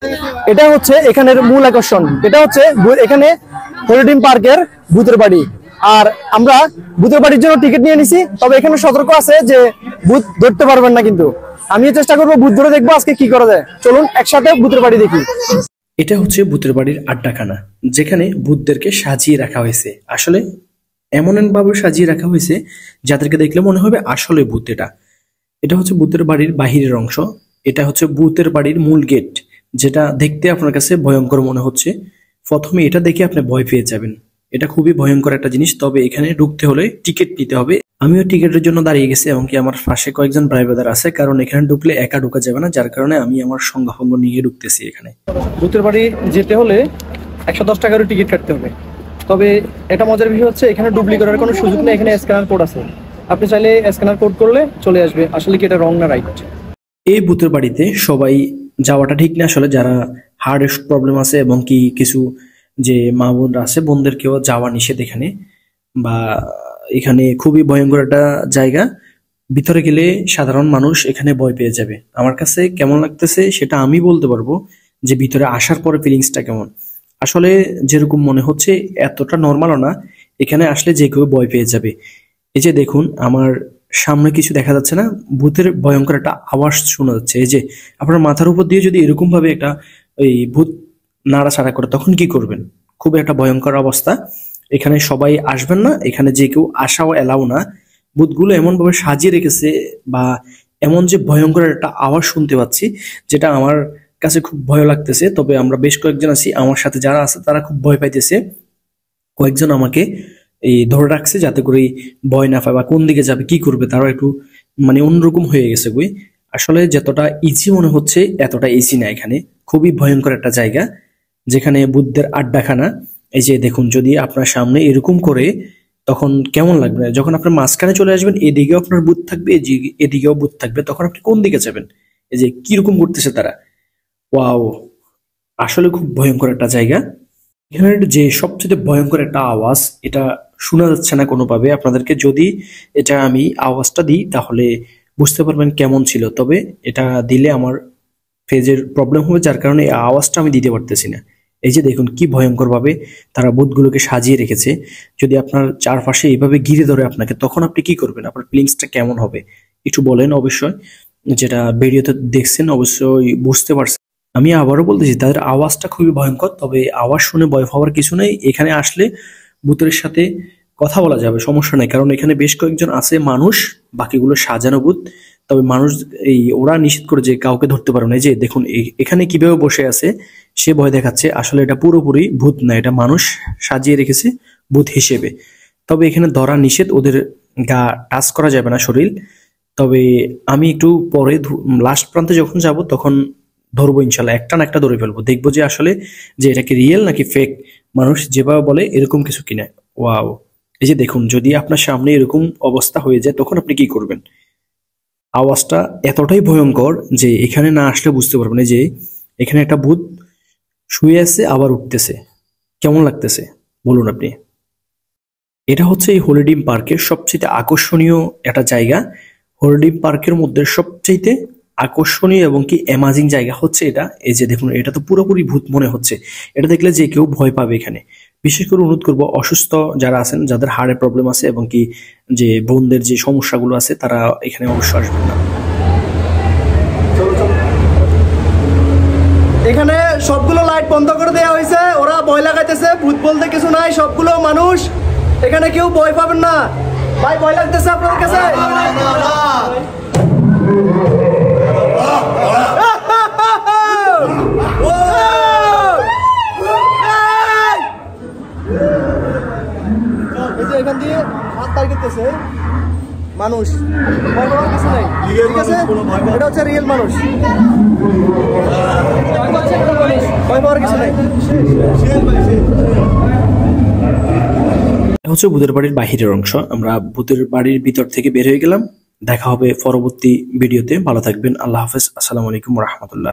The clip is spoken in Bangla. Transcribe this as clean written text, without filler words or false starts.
এটা হচ্ছে এখানের মূল আকর্ষণ। এটা হচ্ছে এখানে হলিড্রিম পার্কের ভূতের বাড়ি। আর আমরা ভূতের বাড়ির জন্য টিকিট নিয়ে নিছি, তবে এখানে সতর্ক আছে যে ভূত ধরতে পারবেন না। কিন্তু আমিও চেষ্টা করবো ভূত ধরে দেখবো আজকে কি করা যায়। চলুন একসাথে ভূতের বাড়ি দেখি। এটা হচ্ছে ভূতের বাড়ির আড্ডাখানা, যেখানে ভূতদেরকে সাজিয়ে রাখা হয়েছে। আসলে এমন ভাবে সাজিয়ে রাখা হয়েছে যাদেরকে দেখলে মনে হবে আসলে ভূত। এটা হচ্ছে ভূতের বাড়ির বাহিরের অংশ। এটা হচ্ছে ভূতের বাড়ির মূল গেট, যেটা দেখতে আপনার কাছে ভয়ঙ্কর মনে হচ্ছে। প্রথমে এটা দেখে আপনি ভয় পেয়ে যাবেন। এটা খুবই ভয়ঙ্কর একটা জিনিস। তবে এখানে ঢুকতে হলে টিকিট নিতে হবে। আমিও টিকিটের জন্য দাঁড়িয়ে গেছি, এমনকি আমার পাশে কয়েকজন ভাই ব্রাদার আছে, কারণ এখানে ঢুকলে একা ঢুকা যাবে না। যার কারণে আমি আমার সঙ্গ নিয়ে ঢুকতেছি এখানে। ভূতের বাড়ি যেতে হলে 110 টাকার টিকিট কাটতে হবে। তবে এটা মজার বিষয় হচ্ছে এখানে ডুপ্লি করার কোনো সুযোগ নেই। এখানে স্ক্যানার কোড আছে, আপনি চাইলে স্ক্যানার কোড করলে চলে আসবে। আসলে কি এটা রং না রাইট? এই ভূতের বাড়িতে সবাই যাওয়াটা ঠিক না। আসলে যারা হার্ট প্রবলেম আছে এবং কি কিছু যে মা বোনরা আছে, বোনদেরকেও যাওয়া নিষেধ এখানে। বা এখানে খুবই ভয়ঙ্কর একটা জায়গা। ভিতরে গেলে সাধারণ মানুষ এখানে ভয় পেয়ে যাবে। আমার কাছে কেমন লাগতেছে সেটা আমি বলতে পারবো, যে ভিতরে আসার পরে ফিলিংসটা কেমন। আসলে যেরকম মনে হচ্ছে এতটা নর্মালও না। এখানে আসলে যে কেউ ভয় পেয়ে যাবে। এই যে দেখুন, আমার সামনে কিছু দেখা যাচ্ছে না, ভূতের ভয়ঙ্কর একটা আওয়াজ শোনা যাচ্ছে। এই যে আপনার মাথার উপর দিয়ে যদি এরকম ভাবে একটা ওই ভূত নাড়াচাড়া করে, তখন কি করবেন? খুব একটা ভয়ঙ্কর অবস্থা। এখানে সবাই আসবেন না, এখানে যে কেউ আসাও এলাও না। ভূতগুলো এমন ভাবে সাজিয়ে রেখেছে, বা এমন যে ভয়ঙ্কর একটা আওয়াজ শুনতে পাচ্ছি, যেটা আমার কাছে খুব ভয় লাগতেছে। তবে আমরা বেশ কয়েকজন আছি, আমার সাথে যারা আছে তারা খুব ভয় পাইতেছে। কয়েকজন আমাকে এই ধরে রাখছে যাতে করে ভয় না পায়, বা কোন দিকে যাবে কি করবে তারাও একটু মানে অন্যরকম হয়ে গেছে বই। আসলে যতটা ইজি মনে হচ্ছে এতটা ইজি না। এখানে খুবই ভয়ঙ্কর একটা জায়গা, যেখানে বুদ্ধের আড্ডাখানা। এই যে দেখুন, যদি আপনার সামনে এরকম করে, তখন কেমন লাগবে? যখন আপনার মাঝখানে চলে আসবেন, এদিকেও আপনার বুথ থাকবে, এদিকেও বুথ থাকবে, তখন আপনি কোন দিকে যাবেন? এই যে কিরকম করতেছে তারা। ওয়াও, আসলে খুব ভয়ঙ্কর একটা জায়গা। এখানের যে সবচেয়ে ভয়ঙ্কর একটা আওয়াজ, এটা শোনা যাচ্ছে না কোনোভাবে। আপনাদেরকে যদি এটা আমি আওয়াজটা দিই তাহলে বুঝতে পারবেন কেমন ছিল। তবে এটা দিলে আমার ফেজের প্রবলেম হবে, যার কারণে এই আওয়াজটা আমি দিতে পারতেছি না। এই যে দেখুন কি ভয়ঙ্কর ভাবে তারা বুথগুলোকে সাজিয়ে রেখেছে। যদি আপনার চারপাশে এইভাবে ঘিরে ধরে আপনাকে, তখন আপনি কি করবেন? আপনার ফিলিংসটা কেমন হবে একটু বলেন অবশ্যই। যেটা ভিডিওতে দেখছেন অবশ্যই বুঝতে পারছেন। আমি আবারও বলতেছি, তাদের আওয়াজটা খুবই ভয়ঙ্কর। তবে আওয়াজ শুনে ভয় পাওয়ার কিছু নেই। এখানে আসলে ভূতের সাথে কথা বলা যাবে, সমস্যা নেই। কারণ এখানে বেশ কয়েকজন আছে মানুষ, বাকিগুলো সাজানো ভূত। তবে মানুষ ওরা নিষেধ করে যে কাউকে ধরতে পারবে না। এই যে দেখুন এখানে কিভাবে বসে আছে, সে ভয় দেখাচ্ছে। আসলে এটা পুরোপুরি ভূত না, এটা মানুষ সাজিয়ে রেখেছে ভূত হিসেবে। তবে এখানে ধরা নিষেধ, ওদের গা টাচ করা যাবে না, শরীর। তবে আমি একটু পরে লাস্ট প্রান্তে যখন যাব তখন ধরবো ইনশাল্লাহ, একটা না একটা ধরে ফেলবো। দেখবো যে আসলে যে এটা কি রিয়েল নাকি ফেক, মানুষ যেভাবে বলে এরকম কিছু কিনা। ওয়াও, এই যে দেখুন, যদি আপনার সামনে এরকম অবস্থা হয়ে যায় তখন আপনি কি করবেন? আওয়াজটা এতটাই ভয়ঙ্কর যে এখানে না আসলে বুঝতে পারবেন না যে এখানে একটা ভূত শুয়ে আছে আবার উঠতেছে। কেমন লাগতেছে বলুন আপনি? এটা হচ্ছে এই হলিড্রিম পার্কের সবচেয়ে আকর্ষণীয় একটা জায়গা। হলিড্রিম পার্কের মধ্যে সবচেয়ে আকর্ষণীয় এবং কি অ্যামাজিং জায়গা হচ্ছে এটা। এই যে দেখুন, এটা তো পুরোপুরি ভূত মনে হচ্ছে। এটা দেখলে যে কেউ ভয় পাবে এখানে। বিশেষ করে অনুরোধ করবো অসুস্থ যারা আছেন, যাদের হার্টের প্রবলেম আছে এবং কি যে বোনদের যে সমস্যাগুলো আছে, তারা এখানে অবশ্যই আসবেন না। এখানে সবগুলো লাইট বন্ধ করে দেওয়া হয়েছে, ওরা ভয় লাগাইতেছে। ভূত বলতে কিছু নাই, সবগুলো মানুষ। এখানে কেউ ভয় পাবেন না। ভাই ভয় লাগতেছে আপনাদের কাছে? এখান দিয়ে হাত তার করতেছে মানুষ, ভয় পাওয়ার কিছু নাই। ঠিক আছে, এটা হচ্ছে রিয়েল মানুষ, ভয় পাওয়ার কিছু নাই। হচ্ছে ভূতের বাড়ির বাহিরের অংশ। আমরা ভূতের বাড়ির ভিতর থেকে বের হয়ে গেলাম। দেখা হবে পরবর্তী ভিডিওতে। ভালো থাকবেন। আল্লাহ হাফেজ। আসসালামু আলাইকুম ওয়া রাহমাতুল্লাহ।